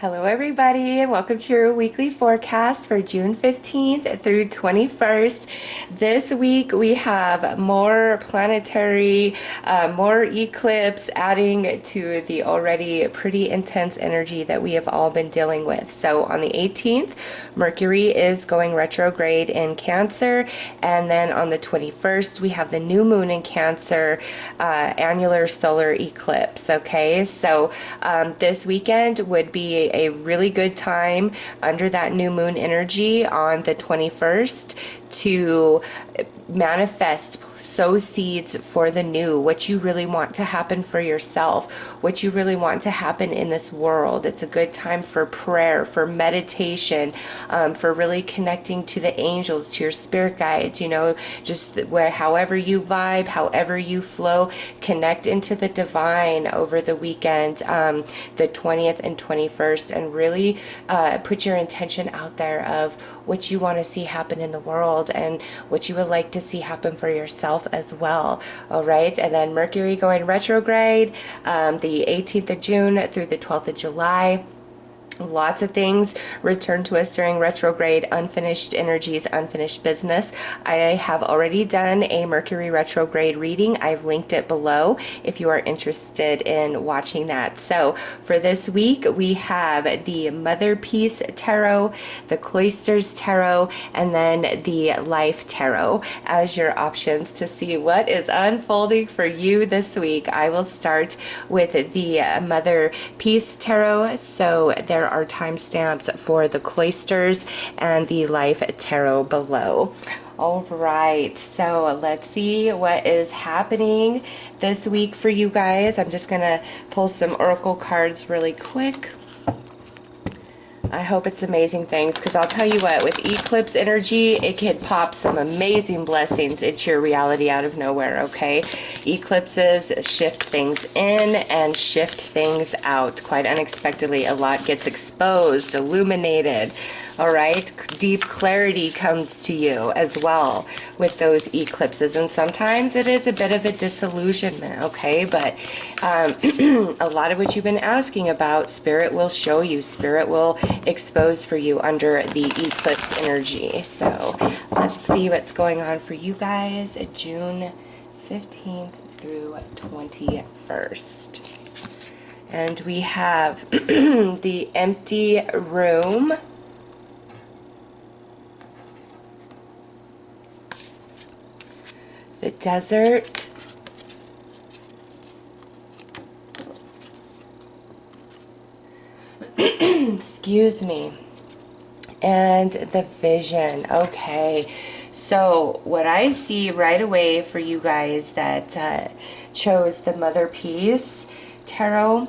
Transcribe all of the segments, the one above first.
Hello everybody, and welcome to your weekly forecast for June 15th through 21st. This week we have more planetary, more eclipse adding to the already pretty intense energy that we have all been dealing with. So on the 18th, Mercury is going retrograde in Cancer, and then on the 21st we have the new moon in Cancer, annular solar eclipse. Okay, so this weekend would be a really good time under that new moon energy on the 21st to manifest, sow seeds for the new, what you really want to happen for yourself, what you really want to happen in this world. It's a good time for prayer, for meditation, for really connecting to the angels, to your spirit guides, you know, just where however you vibe, however you flow, connect into the divine over the weekend, the 20th and 21st, and really put your intention out there of what you want to see happen in the world and what you would like to see happen for yourself as well. All right, and then Mercury going retrograde the 18th of June through the 12th of July. Lots of things return to us during retrograde, unfinished energies, unfinished business. I have already done a Mercury retrograde reading. I've linked it below if you are interested in watching that. So for this week, we have the Motherpeace Tarot, the Cloisters Tarot, and then the Life Tarot as your options to see what is unfolding for you this week. I will start with the Motherpeace Tarot. So there are timestamps for the Cloisters and the Life Tarot below. All right, so let's see what is happening this week for you guys. I'm just gonna pull some oracle cards really quick. I hope it's amazing things, because I'll tell you what, with eclipse energy, it could pop some amazing blessings into your reality out of nowhere, okay? Eclipses shift things in and shift things out quite unexpectedly. A lot gets exposed, illuminated. All right, deep clarity comes to you as well with those eclipses, and sometimes it is a bit of a disillusionment, okay? But a lot of what you've been asking about, Spirit will show you, Spirit will expose for you under the eclipse energy. So let's see what's going on for you guys at June 15th through 21st. And we have the empty room, the desert, excuse me, and the vision. Okay, so what I see right away for you guys that chose the Motherpeace Tarot,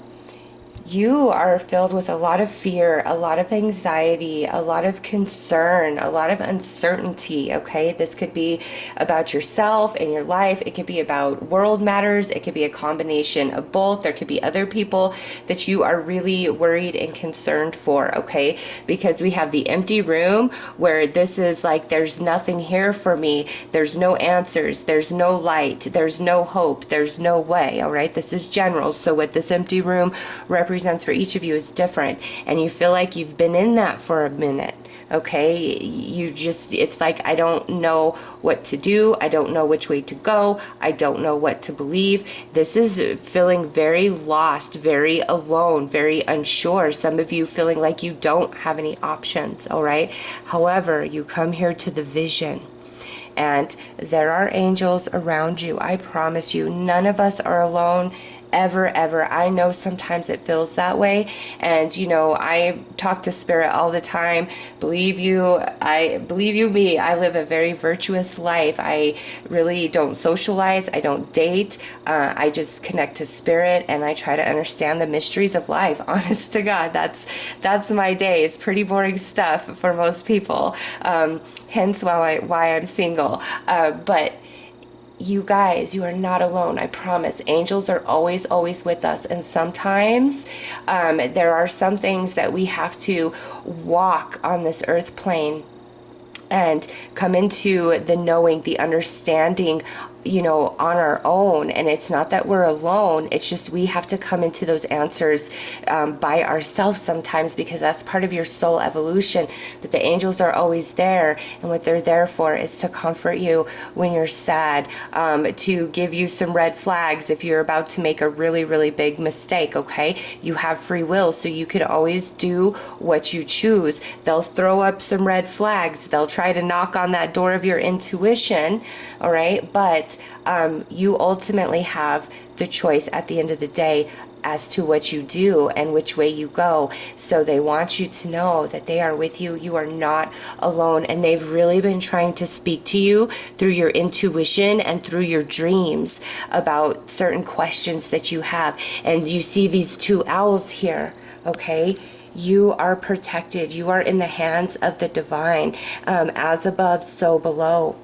you are filled with a lot of fear, a lot of anxiety, a lot of concern, a lot of uncertainty, okay? This could be about yourself and your life. It could be about world matters. It could be a combination of both. There could be other people that you are really worried and concerned for, okay? Because we have the empty room where this is like, there's nothing here for me. There's no answers. There's no light. There's no hope. There's no way, all right? This is general. So what this empty room represents for each of you is different, and you feel like you've been in that for a minute, okay? You just, it's like, I don't know what to do, I don't know which way to go, I don't know what to believe. This is feeling very lost, very alone, very unsure. Some of you feeling like you don't have any options, all right? However, you come here to the vision, and there are angels around you. I promise you, none of us are alone ever. I know sometimes it feels that way, and you know, I talk to Spirit all the time. Believe you me, I live a very virtuous life. I really don't socialize, I don't date, I just connect to Spirit, and I try to understand the mysteries of life. Honest to God, that's my day. It's pretty boring stuff for most people, hence why I'm single, but you guys, you are not alone. I promise. Angels are always with us. And sometimes there are some things that we have to walk on this earth plane and come into the knowing, the understanding you know, on our own. And it's not that we're alone. It's just we have to come into those answers by ourselves sometimes, because that's part of your soul evolution. But the angels are always there. And what they're there for is to comfort you when you're sad, to give you some red flags if you're about to make a really, really big mistake, okay? You have free will, so you can always do what you choose. They'll throw up some red flags. They'll try to knock on that door of your intuition, all right? But you ultimately have the choice at the end of the day as to what you do and which way you go. So they want you to know that they are with you. You are not alone. And they've really been trying to speak to you through your intuition and through your dreams about certain questions that you have. And you see these two owls here, okay? You are protected. You are in the hands of the divine. As above, so below.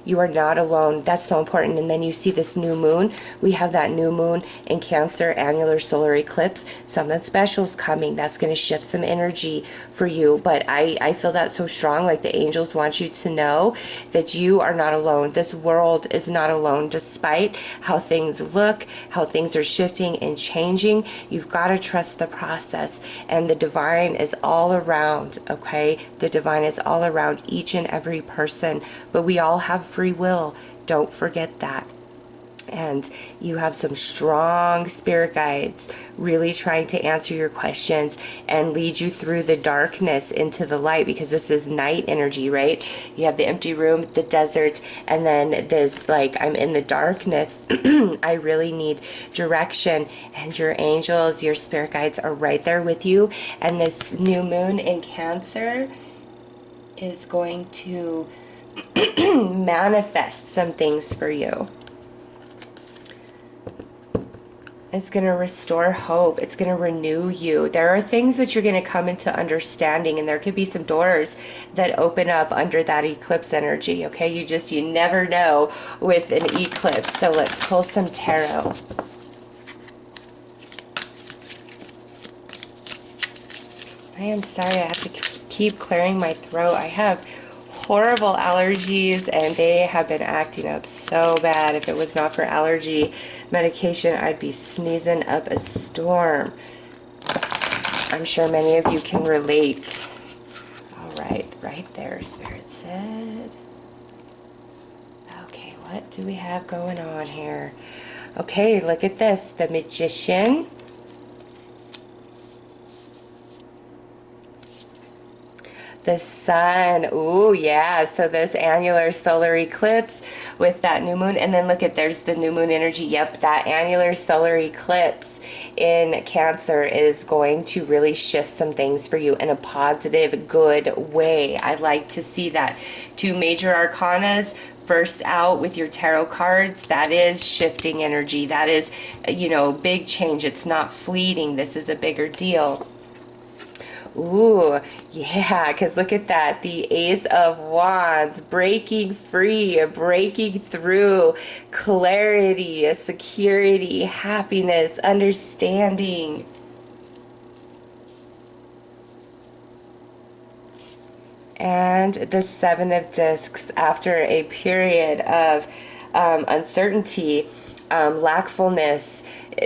You are not alone. That's so important. And then you see this new moon. We have that new moon in Cancer, annular solar eclipse. Something special is coming. That's going to shift some energy for you. But I feel that so strong. Like the angels want you to know that you are not alone. This world is not alone. Despite how things look, how things are shifting and changing, you've got to trust the process. And the divine is all around, okay? The divine is all around each and every person. But we all have free will. Don't forget that. And you have some strong spirit guides really trying to answer your questions and lead you through the darkness into the light, because this is night energy, right? You have the empty room, the desert, and then this, like, I'm in the darkness. I really need direction. And your angels, your spirit guides are right there with you. And this new moon in Cancer is going to manifest some things for you. It's going to restore hope. It's going to renew you. There are things that you're going to come into understanding, and there could be some doors that open up under that eclipse energy, okay? You never know with an eclipse. So let's pull some tarot. I am sorry, I have to keep clearing my throat. I have horrible allergies, and they have been acting up so bad. If it was not for allergy medication, I'd be sneezing up a storm. I'm sure many of you can relate. All right, right there, Spirit said. Okay, what do we have going on here? Okay, look at this. The Magician. The sun. Ooh, yeah. So this annular solar eclipse with that new moon. And then look at, there's the new moon energy. Yep, that annular solar eclipse in Cancer is going to really shift some things for you in a positive, good way. I like to see that. Two major arcanas. First out with your tarot cards, that is shifting energy. That is, you know, big change. It's not fleeting. This is a bigger deal. Ooh, yeah, because look at that. The Ace of Wands, breaking free, breaking through, clarity, security, happiness, understanding. And the Seven of Discs, after a period of uncertainty, lackfulness,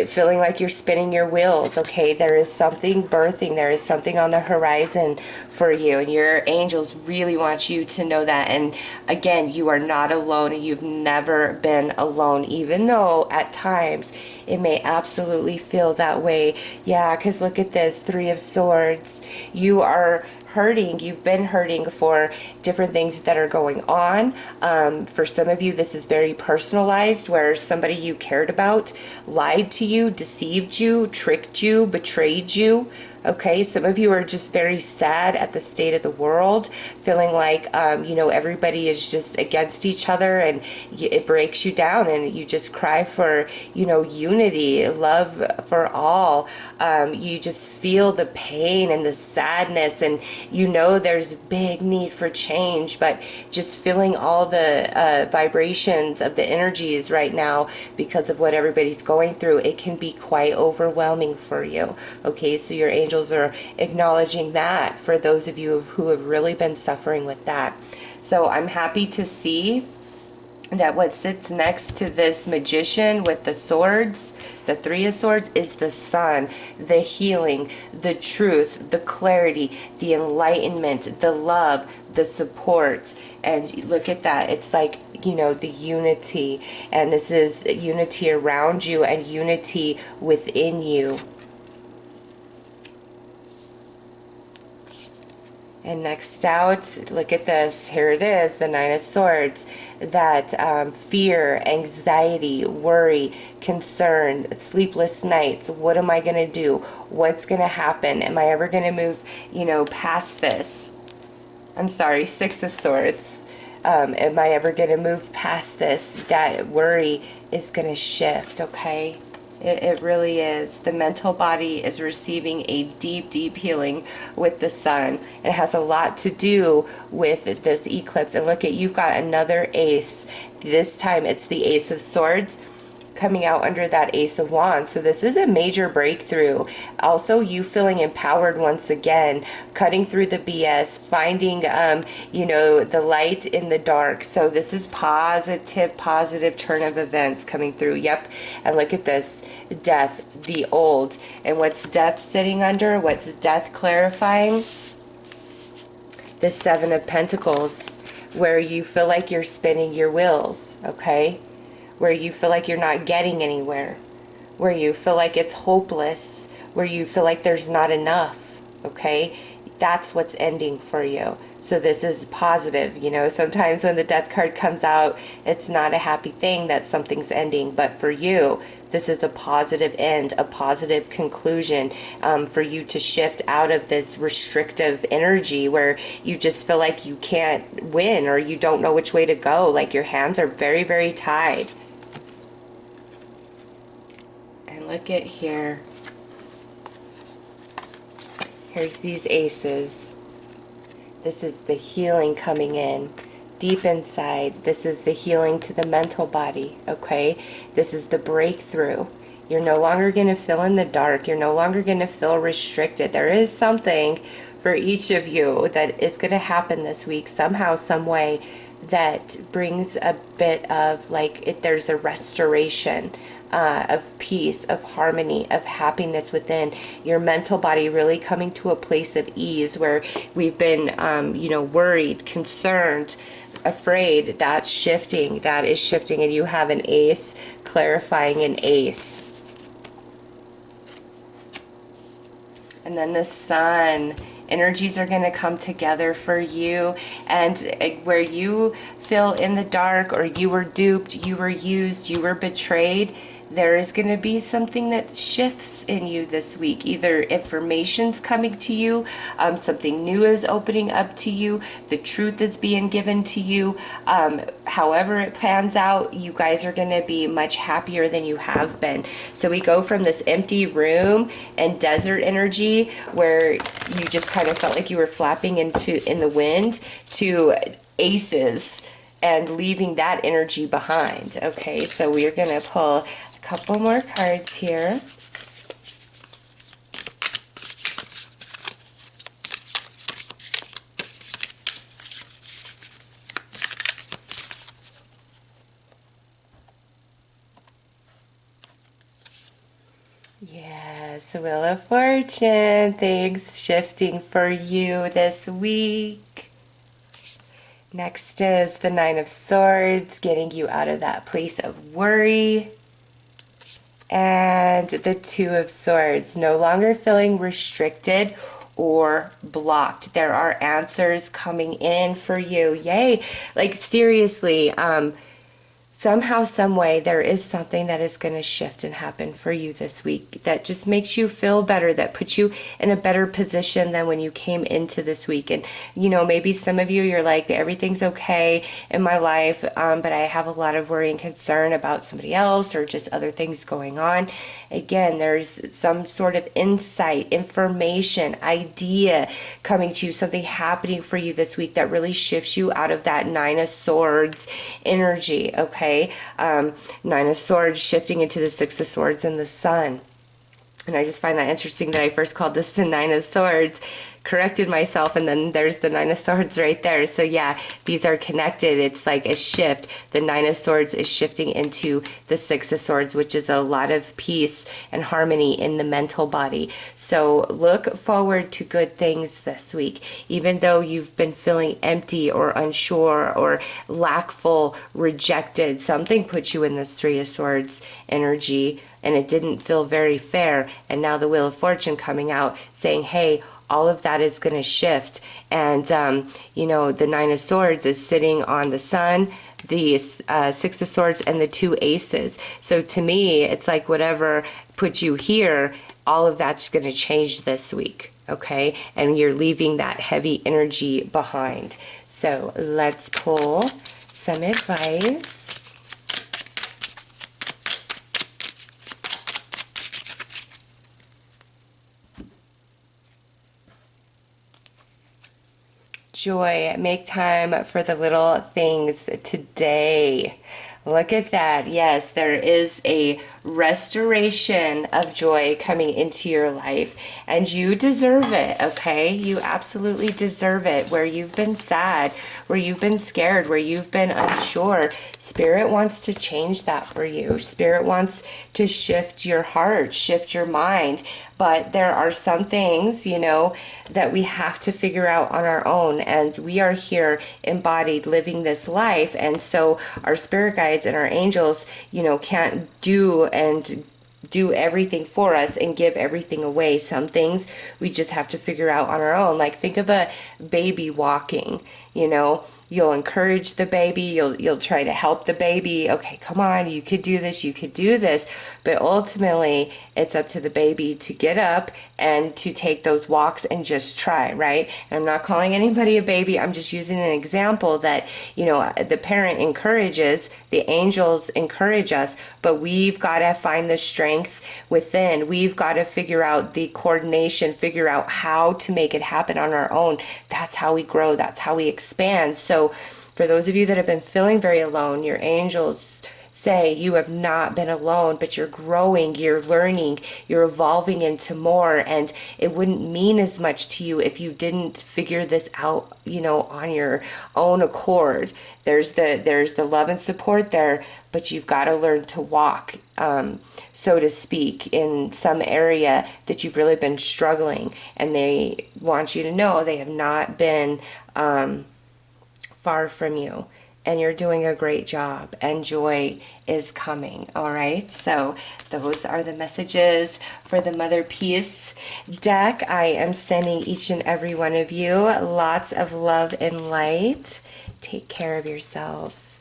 feeling like you're spinning your wheels, okay? There is something birthing. There is something on the horizon for you, and your angels really want you to know that. And again, you are not alone, and you've never been alone, even though at times it may absolutely feel that way. Yeah, because look at this, Three of Swords. You are hurting. You've been hurting for different things that are going on. For some of you, this is very personalized, where somebody you cared about lied to you, deceived you, tricked you, betrayed you. Okay, some of you are just very sad at the state of the world, feeling like, you know, everybody is just against each other, and it breaks you down, and you just cry for, you know, unity, love for all. You just feel the pain and the sadness, and you know there's big need for change, but just feeling all the vibrations of the energies right now because of what everybody's going through, it can be quite overwhelming for you. Okay, so your angels are acknowledging that for those of you who have really been suffering with that. So I'm happy to see that what sits next to this magician with the swords, the Three of Swords, is the sun, the healing, the truth, the clarity, the enlightenment, the love, the support. And look at that. It's like, you know, the unity. And this is unity around you and unity within you. And next out, look at this. Here it is, the Nine of Swords. That fear, anxiety, worry, concern, sleepless nights. What am I going to do? What's going to happen? Am I ever going to move, you know, past this? I'm sorry, Six of Swords. Am I ever going to move past this? That worry is going to shift, okay? It really is. The mental body is receiving a deep, deep healing with the sun. It has a lot to do with this eclipse. And look at, you've got another ace. This time it's the Ace of Swords coming out under that Ace of Wands. So this is a major breakthrough. Also, you feeling empowered once again, cutting through the BS, finding, you know, the light in the dark. So this is positive turn of events coming through. Yep. And look at this, death, the old. And what's death sitting under? What's death clarifying? The Seven of Pentacles, where you feel like you're spinning your wheels, okay? Where you feel like you're not getting anywhere, where you feel like it's hopeless, where you feel like there's not enough, okay? That's what's ending for you. So this is positive. You know, sometimes when the death card comes out, it's not a happy thing that something's ending, but for you, this is a positive end, a positive conclusion, for you to shift out of this restrictive energy where you just feel like you can't win or you don't know which way to go, like your hands are very, very tied. Look at here. Here's these aces. This is the healing coming in deep inside. This is the healing to the mental body, okay? This is the breakthrough. You're no longer going to feel in the dark. You're no longer going to feel restricted. There is something for each of you that is going to happen this week somehow, some way, that brings a bit of like, there's a restoration of peace, of harmony, of happiness within your mental body, really coming to a place of ease where we've been, you know, worried, concerned, afraid. That's shifting. That is shifting. And you have an ace clarifying an ace. And then the sun. Energies are going to come together for you, and where you feel in the dark or you were duped, you were used, you were betrayed, there is going to be something that shifts in you this week. Either information's coming to you, something new is opening up to you, the truth is being given to you. However it pans out, you guys are going to be much happier than you have been. So we go from this empty room and desert energy where you just kind of felt like you were flapping in the wind to aces and leaving that energy behind. Okay, so we're going to pull a couple more cards here. Yes, Wheel of Fortune, things shifting for you this week. Next is the Nine of Swords, getting you out of that place of worry. And the Two of Swords, no longer feeling restricted or blocked. There are answers coming in for you. Yay. Like seriously, somehow, some way, there is something that is going to shift and happen for you this week that just makes you feel better, that puts you in a better position than when you came into this week. And, you know, maybe some of you, you're like, everything's okay in my life, but I have a lot of worry and concern about somebody else or just other things going on. Again, there's some sort of insight, information, idea coming to you, something happening for you this week that really shifts you out of that Nine of Swords energy, okay? Nine of Swords shifting into the Six of Swords and the Sun. And I just find that interesting that I first called this the Nine of Swords, corrected myself, and then there's the Nine of Swords right there. So yeah, these are connected. It's like a shift. The Nine of Swords is shifting into the Six of Swords, which is a lot of peace and harmony in the mental body. So look forward to good things this week. Even though you've been feeling empty or unsure or lackful, rejected, something put you in this Three of Swords energy and it didn't feel very fair. And now the Wheel of Fortune coming out saying, hey, all of that is going to shift. And, you know, the Nine of Swords is sitting on the Sun, the Six of Swords, and the two Aces. So to me, it's like whatever put you here, all of that's going to change this week. Okay. And you're leaving that heavy energy behind. So let's pull some advice. Joy, make time for the little things today. Look at that. Yes, there is a restoration of joy coming into your life, and you deserve it, okay? You absolutely deserve it. Where you've been sad, where you've been scared, where you've been unsure, Spirit wants to change that for you. Spirit wants to shift your heart, shift your mind. But there are some things, you know, that we have to figure out on our own. And we are here embodied living this life. And so our spirit guides and our angels, you know, can't do everything for us and give everything away. Some things we just have to figure out on our own. Like think of a baby walking, you know. You'll encourage the baby, you'll try to help the baby. Okay, come on, you could do this, you could do this. But ultimately, it's up to the baby to get up and to take those walks and just try, right? And I'm not calling anybody a baby. I'm just using an example that, you know, the parent encourages, the angels encourage us, but we've got to find the strength within. We've got to figure out the coordination, figure out how to make it happen on our own. That's how we grow. That's how we expand. So for those of you that have been feeling very alone, your angels say you have not been alone, but you're growing, you're learning, you're evolving into more, and it wouldn't mean as much to you if you didn't figure this out, you know, on your own accord. There's the love and support there, but you've got to learn to walk, so to speak, in some area that you've really been struggling, and they want you to know they have not been far from you. And you're doing a great job, and joy is coming. All right, so those are the messages for the Motherpeace deck. I am sending each and every one of you lots of love and light. Take care of yourselves.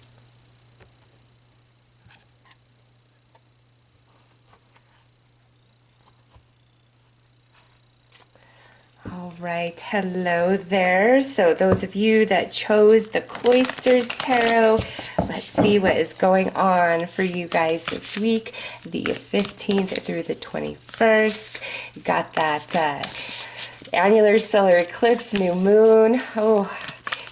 All right, hello there. So those of you that chose the Cloisters Tarot, let's see what is going on for you guys this week, the 15th through the 21st. You got that annular solar eclipse, new moon. Oh,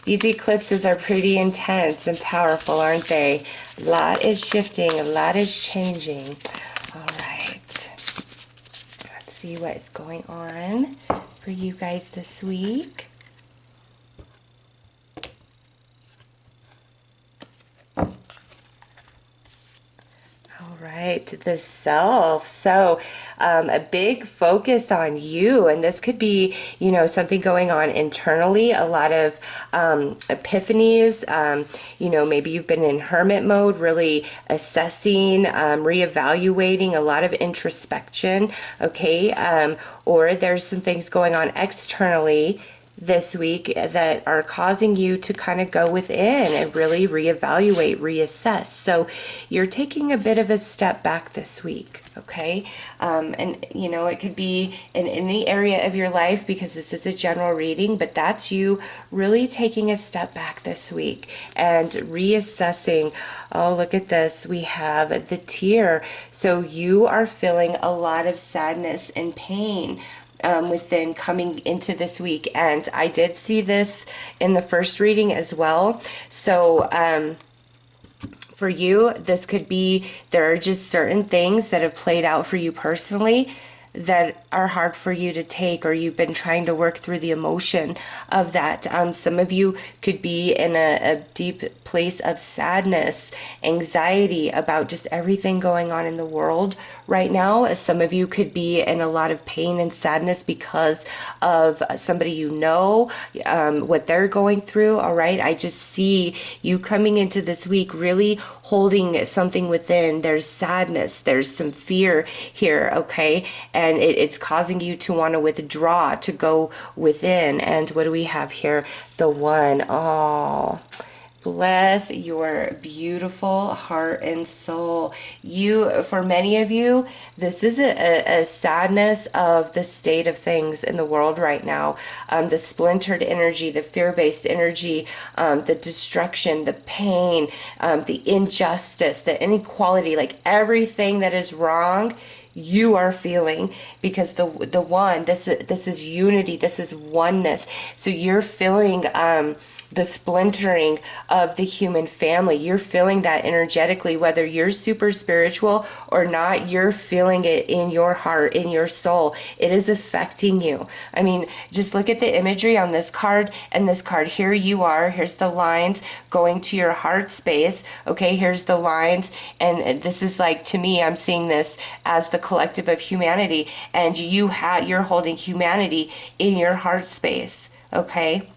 these eclipses are pretty intense and powerful, aren't they? A lot is shifting, a lot is changing. All right, let's see what is going on for you guys this week. All right, the self. So a big focus on you, and this could be, you know, something going on internally, a lot of epiphanies. You know, maybe you've been in hermit mode, really assessing, reevaluating, a lot of introspection, okay? Or there's some things going on externally this week that are causing you to kind of go within and really reevaluate, reassess. So you're taking a bit of a step back this week, okay? And you know, it could be in any area of your life because this is a general reading, but that's you really taking a step back this week and reassessing. Oh, look at this. We have the tear. So you are feeling a lot of sadness and pain within coming into this week. And I did see this in the first reading as well. So for you, this could be, there are just certain things that have played out for you personally that are hard for you to take, or you've been trying to work through the emotion of that. Some of you could be in a deep place of sadness, anxiety about just everything going on in the world right now. Some of you could be in a lot of pain and sadness because of somebody you know, what they're going through. All right, I just see you coming into this week really holding something within. There's sadness, there's some fear here, okay? And it's causing you to want to withdraw, to go within. And what do we have here? The one. Oh, bless your beautiful heart and soul. For many of you, this is a sadness of the state of things in the world right now. The splintered energy, the fear-based energy, the destruction, the pain, the injustice, the inequality, like everything that is wrong, you are feeling, because the one, this is unity, this is oneness. So you're feeling the splintering of the human family. You're feeling that energetically, whether you're super spiritual or not. You're feeling it in your heart, in your soul. It is affecting you. I mean, just look at the imagery on this card and this card. Here you are. Here's the lines going to your heart space. Okay, here's the lines, and this is like, to me, I'm seeing this as the collective of humanity, and you're holding humanity in your heart space. Okay,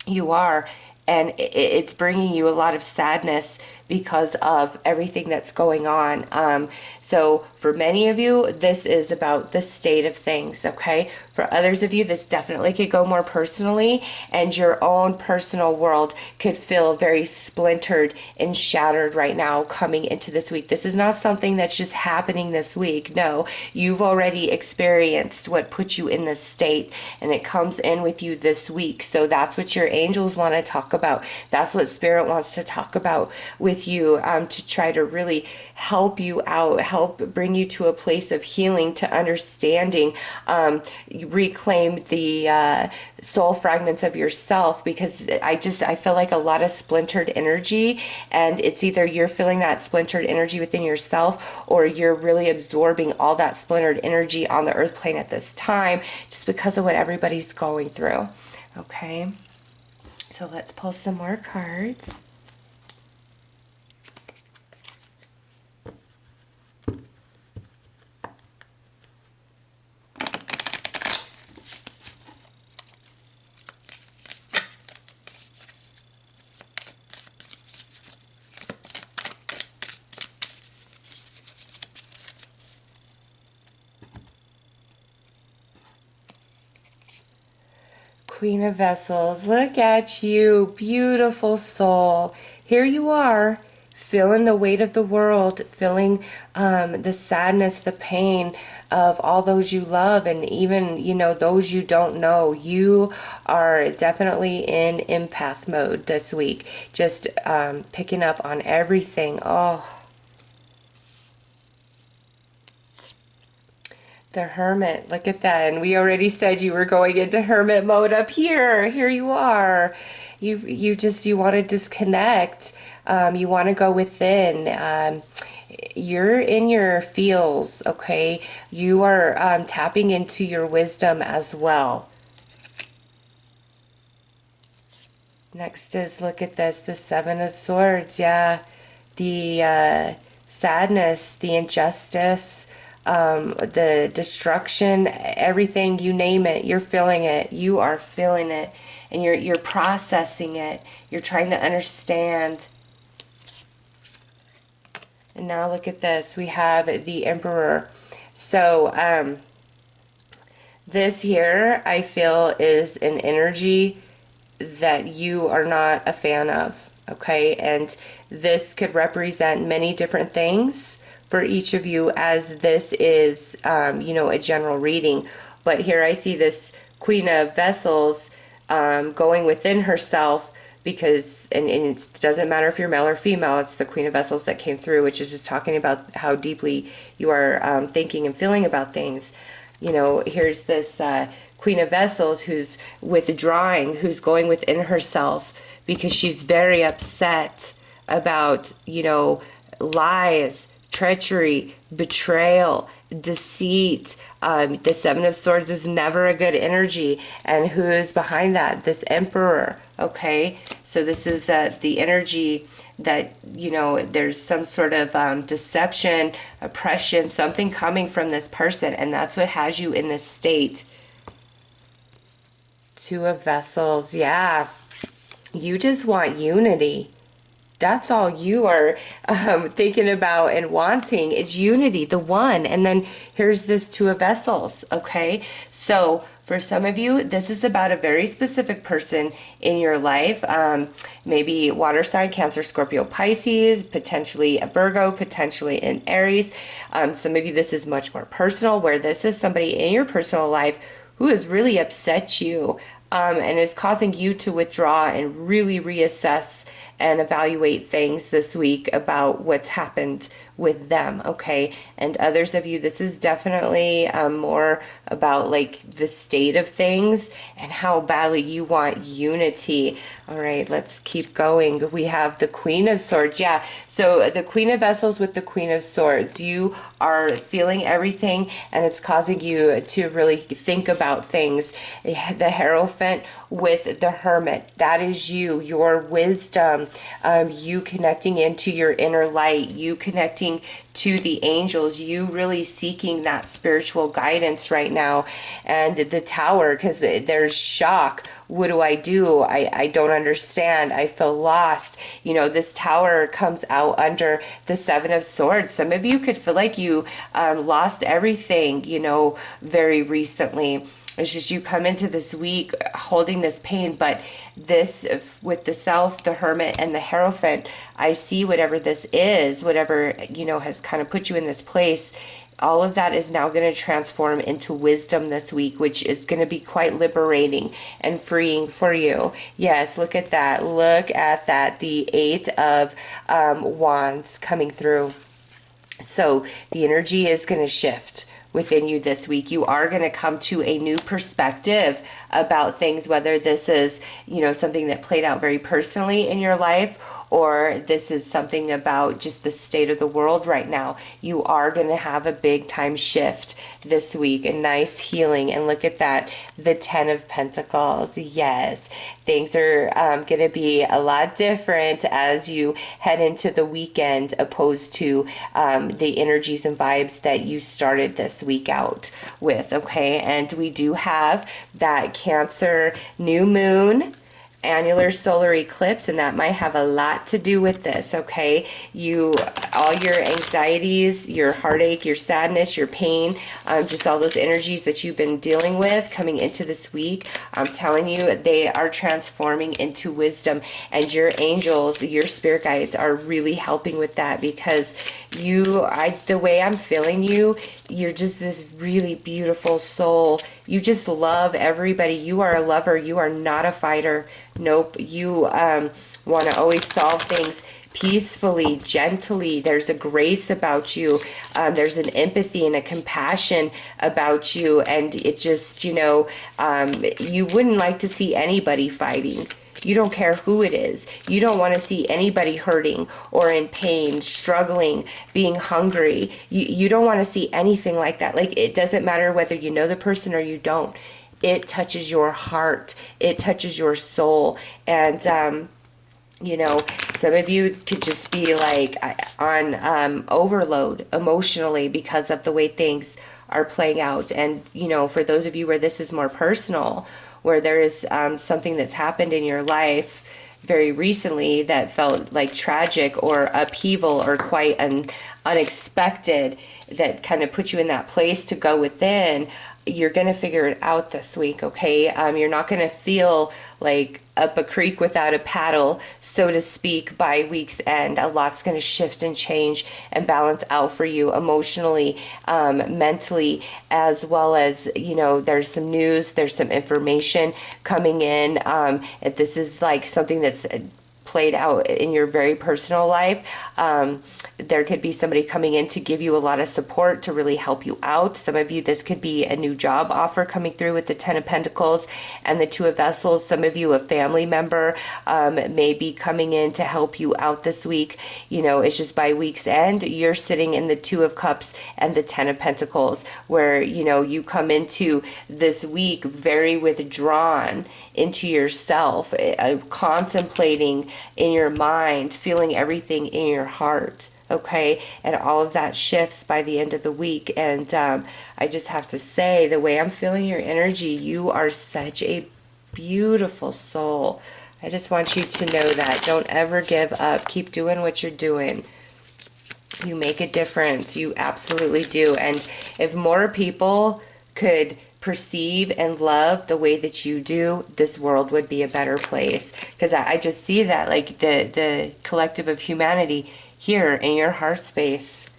you are, and it's bringing you a lot of sadness because of everything that's going on. So for many of you, this is about the state of things, okay? For others of you, this definitely could go more personally, and your own personal world could feel very splintered and shattered right now coming into this week. This is not something that's just happening this week. No, you've already experienced what put you in this state, and it comes in with you this week. So that's what your angels want to talk about. That's what Spirit wants to talk about with you, to try to really help you out, help bring you to a place of healing, to understanding, reclaim the soul fragments of yourself, because I feel like a lot of splintered energy, and it's either you're feeling that splintered energy within yourself, or you're really absorbing all that splintered energy on the earth plane at this time, just because of what everybody's going through. Okay, so let's pull some more cards. Queen of Vessels, look at you, beautiful soul. Here you are, feeling the weight of the world, feeling the sadness, the pain of all those you love, and even, those you don't know. You are definitely in empath mode this week, just picking up on everything. Oh, the Hermit, look at that. And we already said you were going into Hermit mode up here. Here you are. You want to disconnect. You want to go within. You're in your feels, okay? You are tapping into your wisdom as well. Next is, look at this, the Seven of Swords. Yeah, the sadness, the injustice, the destruction, everything, you name it, you're feeling it. You are feeling it, and you're processing it. You're trying to understand. And now look at this. We have the Emperor. So this here, I feel, is an energy that you are not a fan of, okay? And this could represent many different things for each of you, as this is, a general reading. But here I see this Queen of Vessels going within herself, because, and it doesn't matter if you're male or female, it's the Queen of Vessels that came through, which is just talking about how deeply you are thinking and feeling about things. Here's this Queen of Vessels who's withdrawing, who's going within herself, because she's very upset about, lies, treachery, betrayal, deceit. The Seven of Swords is never a good energy. And who's behind that? This Emperor. Okay, so this is the energy that, you know, there's some sort of deception, oppression, something coming from this person, and that's what has you in this state. Two of Vessels. Yeah, you just want unity. That's all you are thinking about and wanting is unity, the one. And then here's this Two of Vessels, okay? So for some of you, this is about a very specific person in your life. Maybe water sign, Cancer, Scorpio, Pisces, potentially a Virgo, potentially an Aries. Some of you, this is much more personal, where this is somebody in your personal life who has really upset you and is causing you to withdraw and really reassess and evaluate things this week about what's happened with them, okay? And others of you, this is definitely more about like the state of things and how badly you want unity. All right, let's keep going. We have the Queen of Swords. Yeah, so the Queen of Vessels with the Queen of Swords. You are feeling everything and it's causing you to really think about things. The Hierophant with the Hermit. That is you, your wisdom, you connecting into your inner light, you connecting to the angels, you really seeking that spiritual guidance right now. And the Tower, because there's shock. What do? I don't understand. I feel lost. You know, this Tower comes out under the Seven of Swords. Some of you could feel like you lost everything, you know, very recently. It's just you come into this week holding this pain, but this with the Self, the Hermit, and the Hierophant, I see whatever this is, whatever, you know, has kind of put you in this place, all of that is now going to transform into wisdom this week, which is going to be quite liberating and freeing for you. Yes, look at that. Look at that. The Eight of Wands coming through. So the energy is going to shift within you this week. You are going to come to a new perspective about things, whether this is, you know, something that played out very personally in your life, or this is something about just the state of the world right now. You are going to have a big time shift this week, a nice healing. And look at that, the Ten of Pentacles. Yes, things are going to be a lot different as you head into the weekend, opposed to the energies and vibes that you started this week out with, okay? And we do have that Cancer new moon, annular solar eclipse, and that might have a lot to do with this, okay? All your anxieties, your heartache, your sadness, your pain, just all those energies that you've been dealing with coming into this week, I'm telling you, they are transforming into wisdom, and your angels, your spirit guides are really helping with that, because the way I'm feeling you're just this really beautiful soul. You just love everybody. You are a lover. You are not a fighter. Nope. You want to always solve things peacefully, gently. There's a grace about you. There's an empathy and a compassion about you. And it just, you know, you wouldn't like to see anybody fighting. You don't care who it is. You don't want to see anybody hurting or in pain, struggling, being hungry. You don't want to see anything like that. Like, it doesn't matter whether you know the person or you don't. It touches your heart. It touches your soul. And, you know, some of you could just be like on overload emotionally because of the way things are playing out. And, you know, for those of you where this is more personal, where there is something that's happened in your life very recently that felt like tragic or upheaval or quite unexpected, that kind of put you in that place to go within, you're going to figure it out this week, okay? You're not going to feel like up a creek without a paddle, so to speak, by week's end. A lot's going to shift and change and balance out for you emotionally, mentally, as well as, you know, there's some news, there's some information coming in. If this is like something that's played out in your very personal life. There could be somebody coming in to give you a lot of support to really help you out. Some of you, this could be a new job offer coming through with the Ten of Pentacles and the Two of Vessels. Some of you, a family member may be coming in to help you out this week. You know, it's just by week's end, you're sitting in the Two of Cups and the Ten of Pentacles, where, you know, you come into this week very withdrawn into yourself, contemplating in your mind, feeling everything in your heart. Okay, and all of that shifts by the end of the week. And I just have to say, the way I'm feeling your energy, you are such a beautiful soul. I just want you to know that. Don't ever give up. Keep doing what you're doing. You make a difference. You absolutely do. And if more people could perceive and love the way that you do, this world would be a better place. Because I just see that, like the collective of humanity here in your heart space.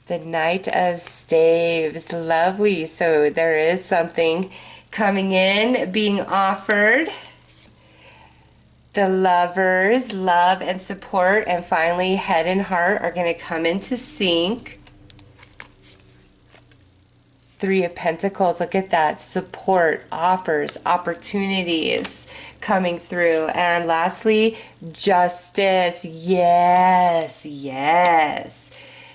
The Knight of Staves, lovely. So there is something coming in, being offered. The Lovers, love and support, and finally head and heart are going to come into sync. Three of Pentacles, look at that, support, offers, opportunities coming through. And lastly, Justice, yes, yes.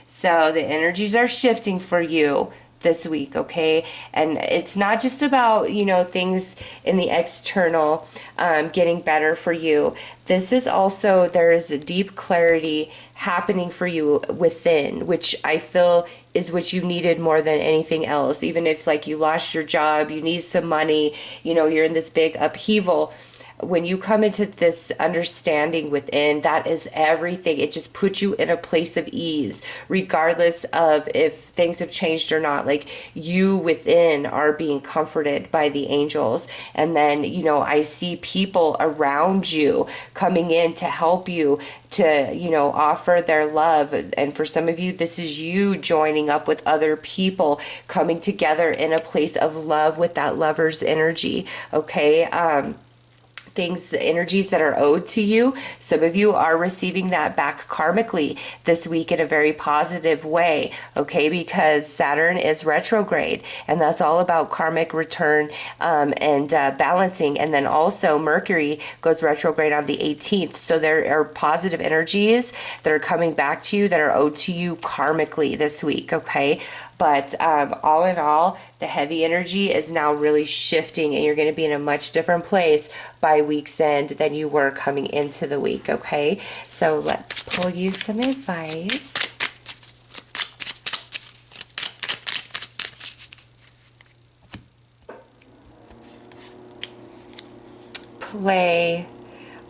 So the energies are shifting for you this week, okay? And it's not just about, you know, things in the external getting better for you. This is also, there is a deep clarity happening for you within, which I feel is what you needed more than anything else. Even if, like, you lost your job, you need some money, you know, you're in this big upheaval. When you come into this understanding within, that is everything. It just puts you in a place of ease, regardless of if things have changed or not. Like, you within are being comforted by the angels. And then, you know, I see people around you coming in to help you, to, you know, offer their love. And for some of you, this is you joining up with other people, coming together in a place of love with that lover's energy, okay? Things, energies that are owed to you. Some of you are receiving that back karmically this week in a very positive way, okay? Because Saturn is retrograde, and that's all about karmic return and balancing. And then also Mercury goes retrograde on the 18th. So there are positive energies that are coming back to you that are owed to you karmically this week, okay? But all in all, the heavy energy is now really shifting, and you're going to be in a much different place by week's end than you were coming into the week, okay? So let's pull you some advice. Play.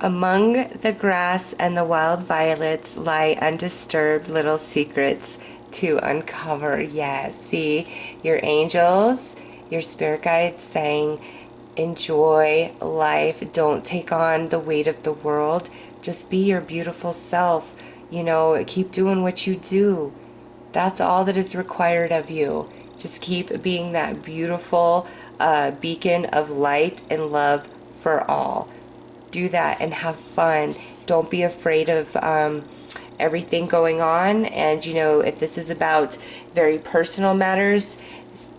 Among the grass and the wild violets lie undisturbed little secrets to uncover. Yes, see, your angels, your spirit guides saying, enjoy life. Don't take on the weight of the world. Just be your beautiful self. You know, keep doing what you do. That's all that is required of you. Just keep being that beautiful beacon of light and love for all. Do that and have fun. Don't be afraid of everything going on. And, you know, if this is about very personal matters,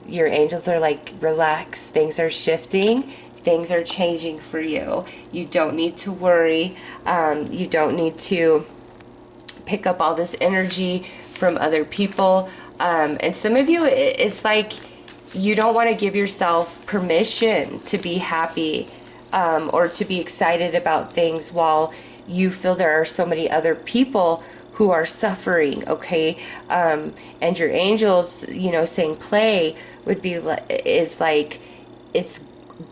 your angels are like, relax. Things are shifting. Things are changing for you. You don't need to worry. You don't need to pick up all this energy from other people. And some of you, it's like you don't want to give yourself permission to be happy or to be excited about things while you feel there are so many other people who are suffering, okay? And your angels, you know, saying play would be, is like, it's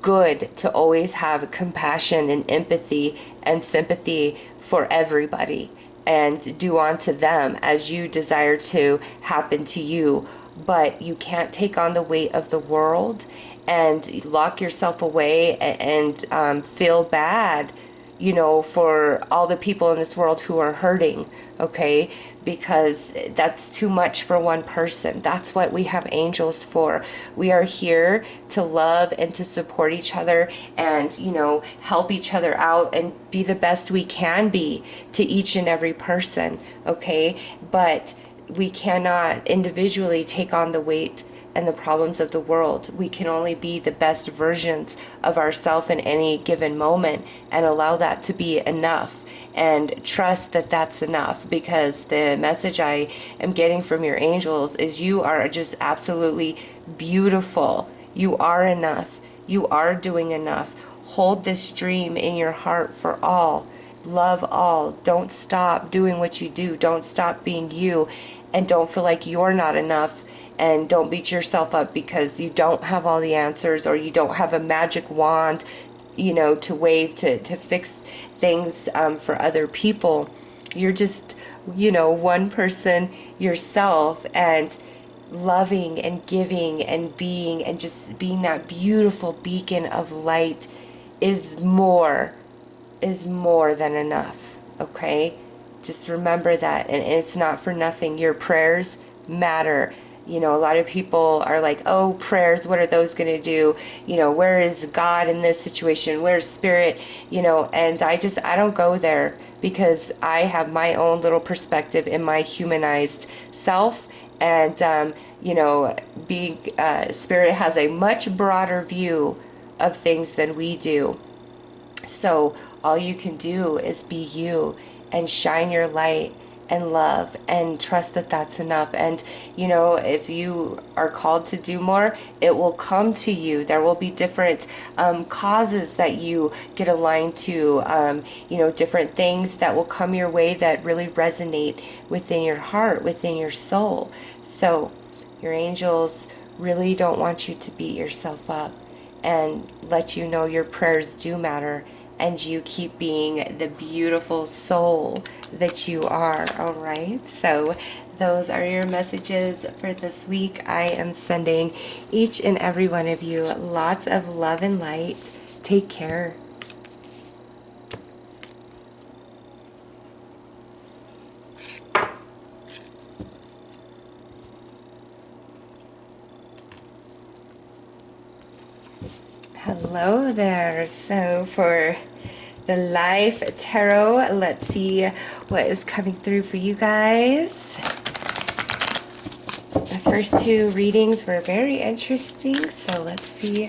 good to always have compassion and empathy and sympathy for everybody, and do unto them as you desire to happen to you. But you can't take on the weight of the world and lock yourself away and feel bad you know, for all the people in this world who are hurting, okay? Because that's too much for one person. That's what we have angels for. We are here to love and to support each other and, you know, help each other out and be the best we can be to each and every person, okay? But we cannot individually take on the weight and the problems of the world. We can only be the best versions of ourselves in any given moment and allow that to be enough, and trust that that's enough, because the message I am getting from your angels is you are just absolutely beautiful. You are enough. You are doing enough. Hold this dream in your heart for all. Love all. Don't stop doing what you do. Don't stop being you, and don't feel like you're not enough. And don't beat yourself up because you don't have all the answers, or you don't have a magic wand, you know, to wave to fix things for other people. You're just, you know, one person yourself, and loving and giving and being, and just being that beautiful beacon of light is more than enough, okay? Just remember that. And it's not for nothing. Your prayers matter. You know, a lot of people are like, oh, prayers, what are those going to do? You know, where is God in this situation? Where's spirit? You know, and I don't go there, because I have my own little perspective in my humanized self. And, you know, being spirit has a much broader view of things than we do. So all you can do is be you and shine your light and love, and trust that that's enough. And, you know, if you are called to do more, it will come to you. There will be different causes that you get aligned to, you know, different things that will come your way that really resonate within your heart, within your soul. So your angels really don't want you to beat yourself up, and let you know your prayers do matter, and you keep being the beautiful soul that you are. All right, so those are your messages for this week. I am sending each and every one of you lots of love and light. Take care. Hello there. So for the Life Tarot, let's see what is coming through for you guys. The first two readings were very interesting, so let's see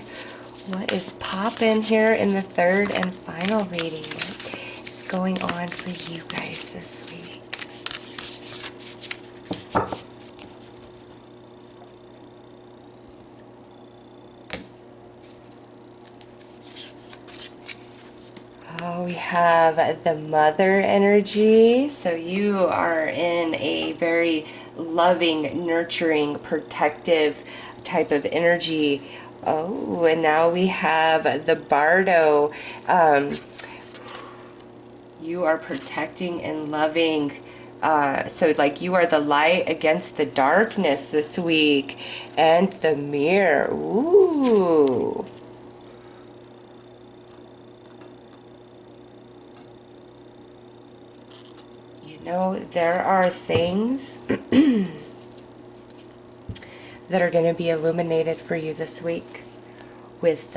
what is popping here in the third and final reading. What's going on for you guys this week? Oh, we have the mother energy. So you are in a very loving, nurturing, protective type of energy. Oh, and now we have the bardo. You are protecting and loving. So like you are the light against the darkness this week. And the mirror. Ooh. No, there are things that are going to be illuminated for you this week with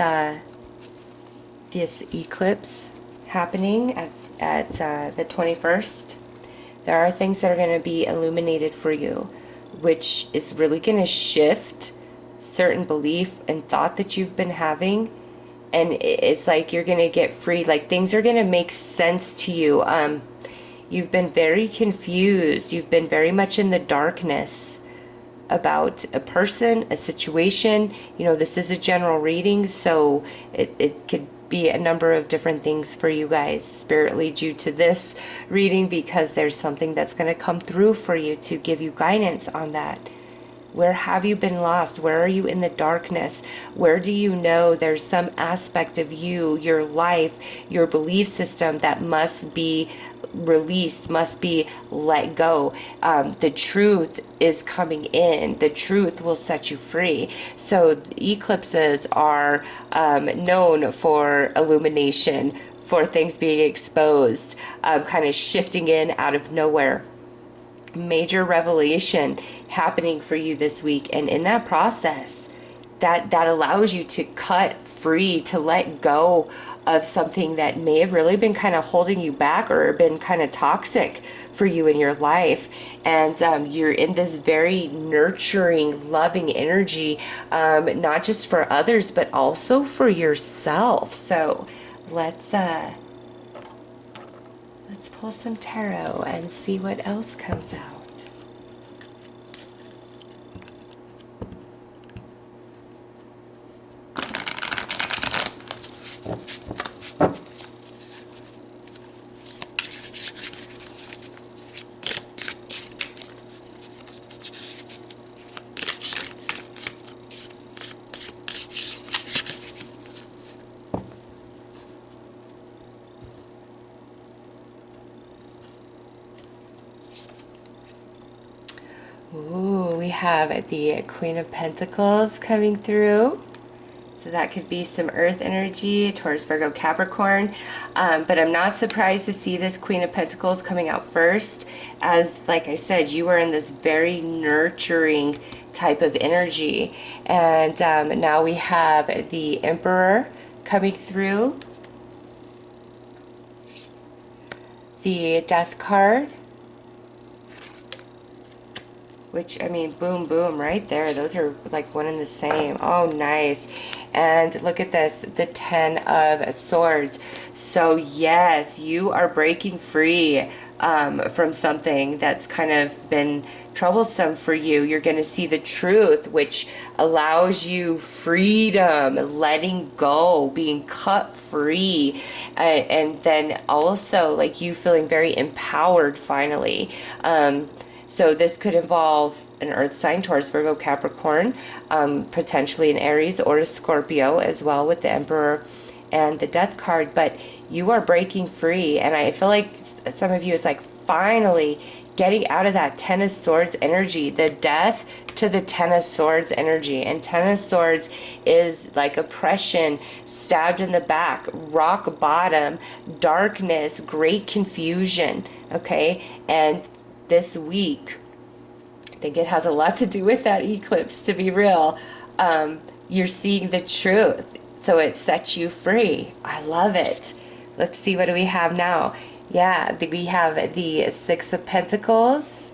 this eclipse happening at the 21st. There are things that are going to be illuminated for you, which is really going to shift certain belief and thought that you've been having. And it's like you're going to get free. Like things are going to make sense to you. You've been very confused. You've been very much in the darkness about a person, a situation. You know, this is a general reading, so it could be a number of different things for you guys. Spirit leads you to this reading because there's something that's going to come through for you to give you guidance on that. Where have you been lost? Where are you in the darkness? Where do you know there's some aspect of you, your life, your belief system that must be released, must be let go? The truth is coming in. The truth will set you free. So eclipses are known for illumination, for things being exposed, kind of shifting in out of nowhere. Major revelation happening for you this week, and in that process, that allows you to cut free, to let go of something that may have really been kind of holding you back or been kind of toxic for you in your life. And you're in this very nurturing, loving energy, not just for others but also for yourself. So let's pull some tarot and see what else comes out. Ooh, we have the Queen of Pentacles coming through. So that could be some earth energy, Taurus, Virgo, Capricorn. But I'm not surprised to see this Queen of Pentacles coming out first, as, like I said, you are in this very nurturing type of energy. And now we have the Emperor coming through. The Death card. Which, I mean, boom, boom, right there. Those are like one and the same. Oh, nice. And look at this, the 10 of Swords. So, yes, you are breaking free from something that's kind of been troublesome for you. You're going to see the truth, which allows you freedom, letting go, being cut free. And then also, like, you feeling very empowered finally. So this could involve an earth sign, Taurus, Virgo, Capricorn, potentially an Aries or a Scorpio as well with the Emperor and the Death card. But you are breaking free. And I feel like some of you is like finally getting out of that Ten of Swords energy, the Death to the Ten of Swords energy. And Ten of Swords is like oppression, stabbed in the back, rock bottom, darkness, great confusion. Okay. And this week, I think it has a lot to do with that eclipse, to be real. You're seeing the truth, so it sets you free. I love it. Let's see, what do we have now? Yeah, we have the Six of Pentacles,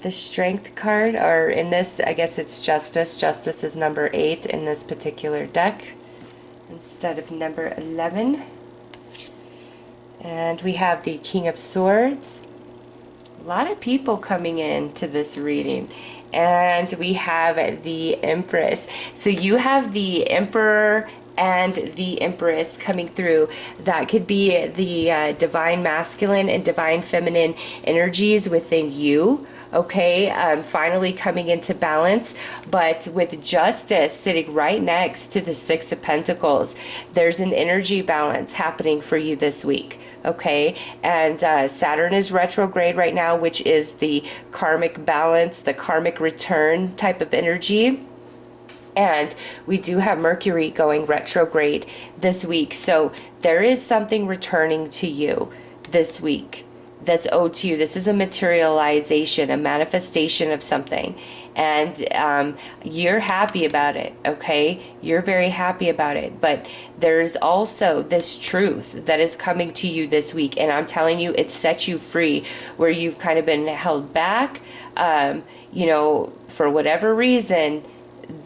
the Strength card, or in this, I guess it's Justice. Justice is number 8 in this particular deck instead of number 11. And we have the King of Swords. A lot of people coming into this reading. And we have the Empress. So you have the Emperor and the Empress coming through. That could be the divine masculine and divine feminine energies within you. Okay, finally coming into balance. But with Justice sitting right next to the Six of Pentacles, there's an energy balance happening for you this week. Okay, and Saturn is retrograde right now, which is the karmic balance, the karmic return type of energy. And we do have Mercury going retrograde this week. So there is something returning to you this week that's owed to you. This is a materialization, a manifestation of something. And you're happy about it, okay? You're very happy about it. But there's also this truth that is coming to you this week. And I'm telling you, it sets you free where you've kind of been held back, you know, for whatever reason.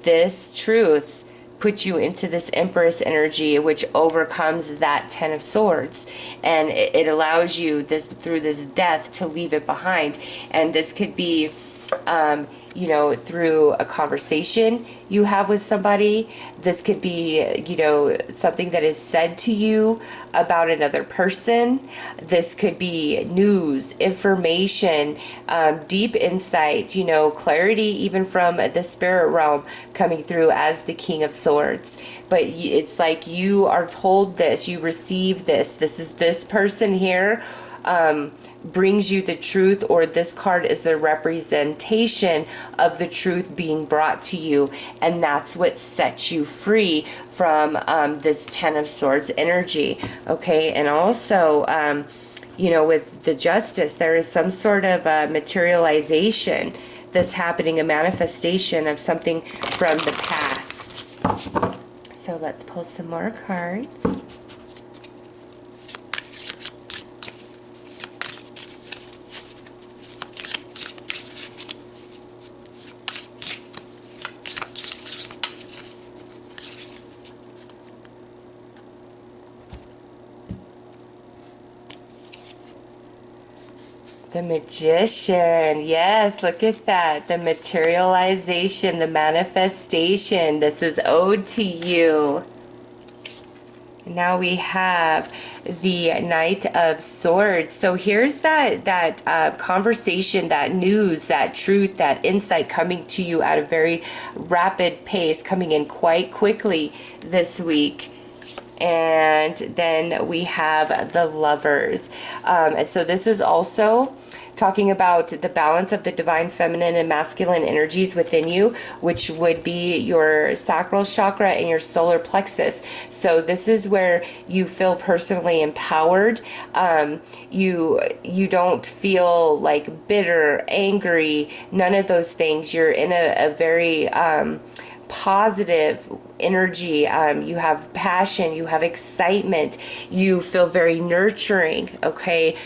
This truth puts you into this Empress energy, which overcomes that Ten of Swords, and it allows you this through this death to leave it behind. And this could be you know, through a conversation you have with somebody. This could be, you know, something that is said to you about another person. This could be news, information, deep insight, you know, clarity even from the spirit realm coming through as the King of Swords. But it's like you are told this, you receive this. This is this person here brings you the truth, or this card is the representation of the truth being brought to you, and that's what sets you free from this Ten of Swords energy. Okay, and also you know, with the Justice, there is some sort of materialization that's happening, a manifestation of something from the past. So let's pull some more cards. The Magician. Yes, look at that. The materialization, the manifestation. This is owed to you. Now we have the Knight of Swords. So here's that conversation, that news, that truth, that insight coming to you at a very rapid pace, coming in quite quickly this week. And then we have the Lovers. So this is also talking about the balance of the divine feminine and masculine energies within you, which would be your sacral chakra and your solar plexus. So this is where you feel personally empowered. You don't feel like bitter, angry, none of those things. You're in a very positive energy. You have passion, you have excitement, you feel very nurturing, okay,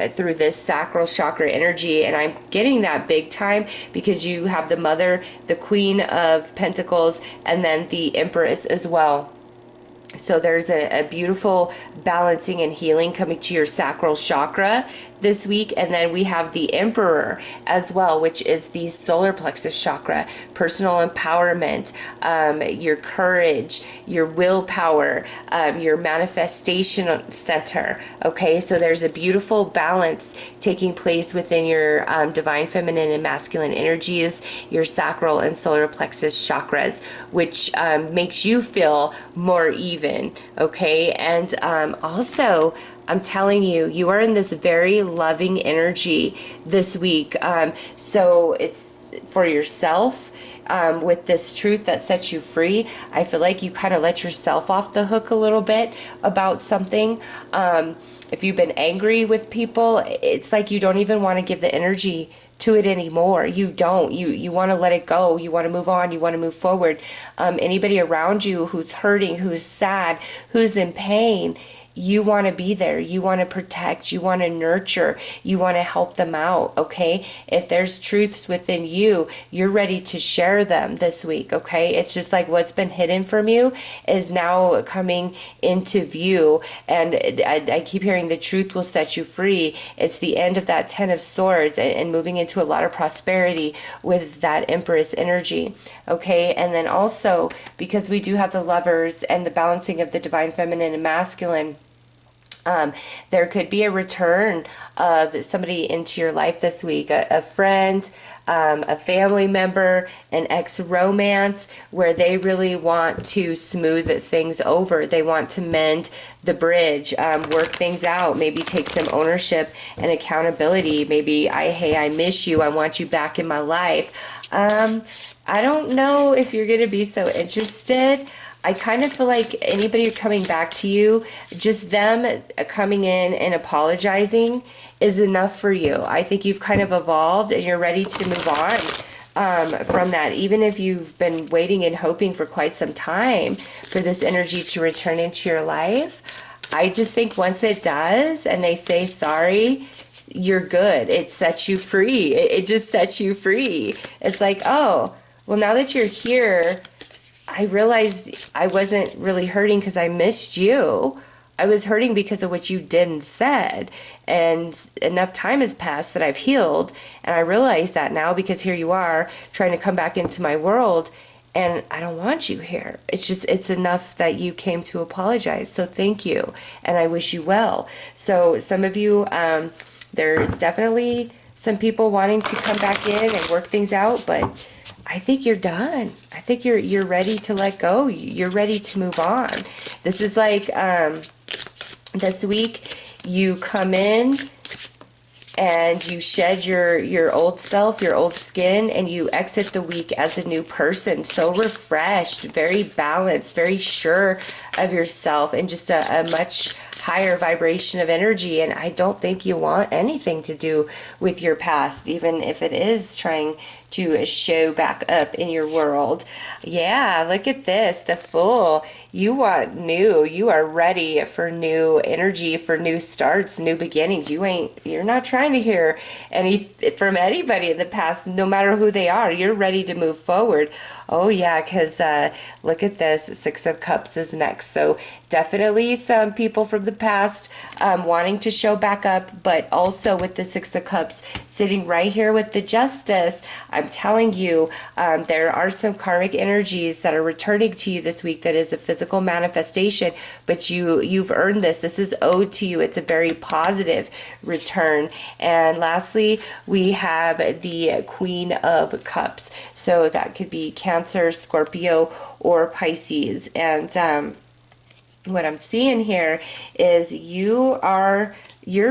through this sacral chakra energy. And I'm getting that big time because you have the Mother, the Queen of Pentacles, and then the Empress as well. So there's a beautiful balancing and healing coming to your sacral chakra this week. And then we have the Emperor as well, which is the solar plexus chakra, personal empowerment, your courage, your willpower, your manifestation center. Okay, so there's a beautiful balance taking place within your divine feminine and masculine energies, your sacral and solar plexus chakras, which makes you feel more even. Okay, and also I'm telling you, you are in this very loving energy this week. So it's for yourself. With this truth that sets you free, I feel like you kind of let yourself off the hook a little bit about something. If you've been angry with people, it's like you don't even want to give the energy to it anymore. You don't. You want to let it go. You want to move on. You want to move forward. Anybody around you who's hurting, who's sad, who's in pain, you want to be there. You want to protect. You want to nurture. You want to help them out, okay? If there's truths within you, you're ready to share them this week, okay? It's just like what's been hidden from you is now coming into view. And I keep hearing the truth will set you free. It's the end of that Ten of Swords and moving into a lot of prosperity with that Empress energy, okay? And then also, because we do have the Lovers and the balancing of the divine feminine and masculine, there could be a return of somebody into your life this week, a friend, a family member, an ex-romance, where they really want to smooth things over. They want to mend the bridge, work things out, maybe take some ownership and accountability. Maybe, hey, I miss you. I want you back in my life. I don't know if you're going to be so interested. I kind of feel like anybody coming back to you, just them coming in and apologizing is enough for you. I think you've kind of evolved and you're ready to move on from that. Even if you've been waiting and hoping for quite some time for this energy to return into your life, I just think once it does and they say sorry, you're good. It sets you free. It just sets you free. It's like, oh, well, now that you're here, I realized I wasn't really hurting because I missed you. I was hurting because of what you did and said. And enough time has passed that I've healed. And I realize that now because here you are trying to come back into my world. And I don't want you here. It's just, it's enough that you came to apologize. So thank you. And I wish you well. So some of you, there's definitely some people wanting to come back in and work things out, but I think you're done. I think you're ready to let go. You're ready to move on. This is like this week you come in and you shed your old self, your old skin, and you exit the week as a new person. So refreshed, very balanced, very sure of yourself, and just a much higher vibration of energy. And I don't think you want anything to do with your past, even if it is trying to show back up in your world. Yeah, look at this, the Fool. You want new. You are ready for new energy, for new starts, new beginnings. You're not trying to hear any from anybody in the past, no matter who they are. You're ready to move forward. Oh yeah, because look at this, Six of Cups is next. So definitely some people from the past wanting to show back up, but also with the Six of Cups sitting right here with the Justice, I'm telling you, there are some karmic energies that are returning to you this week that is a physical manifestation, but you've earned this. This is owed to you. It's a very positive return. And lastly, we have the Queen of Cups. So that could be Cancer, Scorpio, or Pisces. And what I'm seeing here is you're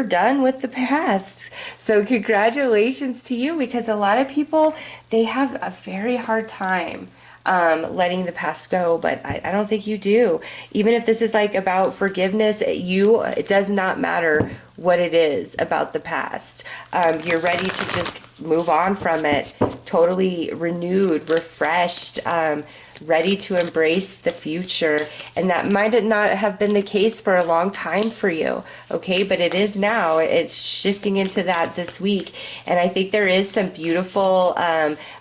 done with the past. So congratulations to you, because a lot of people, they have a very hard time letting the past go, but I don't think you do. Even if this is like about forgiveness, it does not matter what it is about the past. You're ready to just move on from it, totally renewed, refreshed, ready to embrace the future. And that might not have been the case for a long time for you, okay? But it is now. It's shifting into that this week. And I think there is some beautiful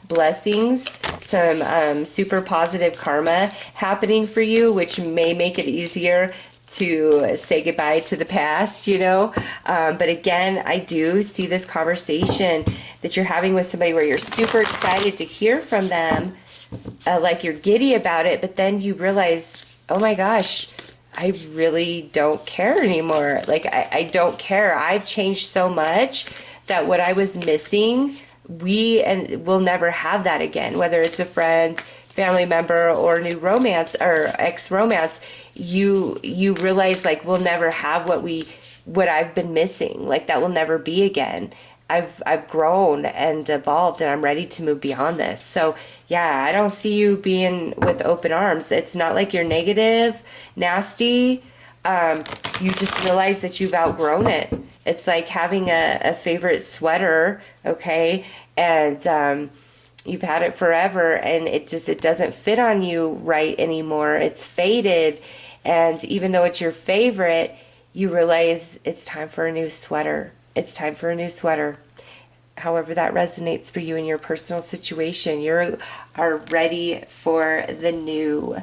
blessings, some super positive karma happening for you, which may make it easier to say goodbye to the past, you know. But again, I do see this conversation that you're having with somebody where you're super excited to hear from them, like you're giddy about it, but then you realize, oh my gosh, I really don't care anymore. Like, I don't care. I've changed so much that what I was missing, we'll never have that again, whether it's a friend, family member, or new romance or ex-romance. You realize, like, we'll never have what I've been missing. Like, that will never be again. I've grown and evolved, and I'm ready to move beyond this. So yeah, I don't see you being with open arms. It's not like you're negative, nasty. You just realize that you've outgrown it. It's like having a favorite sweater, okay, and you've had it forever, and it doesn't fit on you right anymore. It's faded, and even though it's your favorite, you realize it's time for a new sweater. It's time for a new sweater. However that resonates for you in your personal situation, you are ready for the new.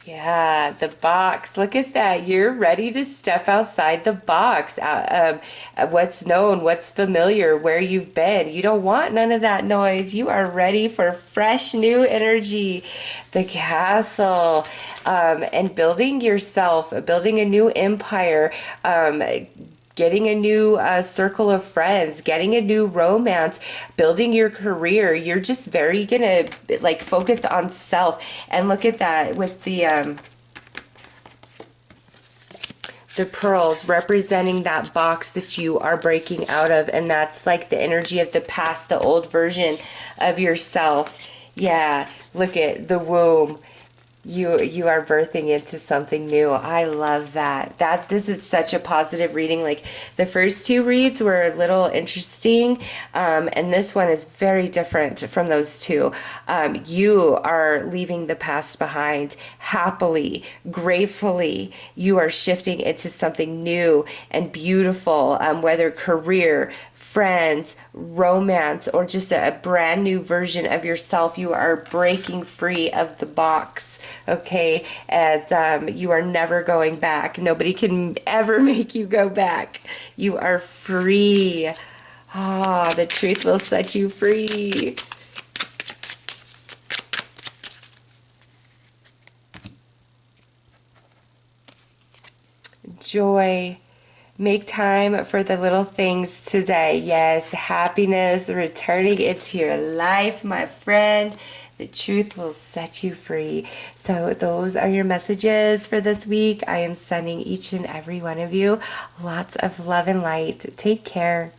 Yeah, the box. Look at that. You're ready to step outside the box. What's known, what's familiar, where you've been. You don't want none of that noise. You are ready for fresh new energy. The Castle. And building yourself, building a new empire, getting a new circle of friends, getting a new romance, building your career. You're just very gonna like focus on self. And look at that with the pearls representing that box that you are breaking out of, and that's like the energy of the past, the old version of yourself. Yeah, look at the womb. You are birthing into something new. I love that. This is such a positive reading. Like, the first two reads were a little interesting, and this one is very different from those two. You are leaving the past behind happily, gratefully. You are shifting into something new and beautiful, whether career, friends, romance, or just a brand new version of yourself. You are breaking free of the box, okay? And you are never going back. Nobody can ever make you go back. You are free. Ah, the truth will set you free. Joy. Make time for the little things today. Yes, happiness returning into your life, my friend. The truth will set you free. So those are your messages for this week. I am sending each and every one of you lots of love and light. Take care.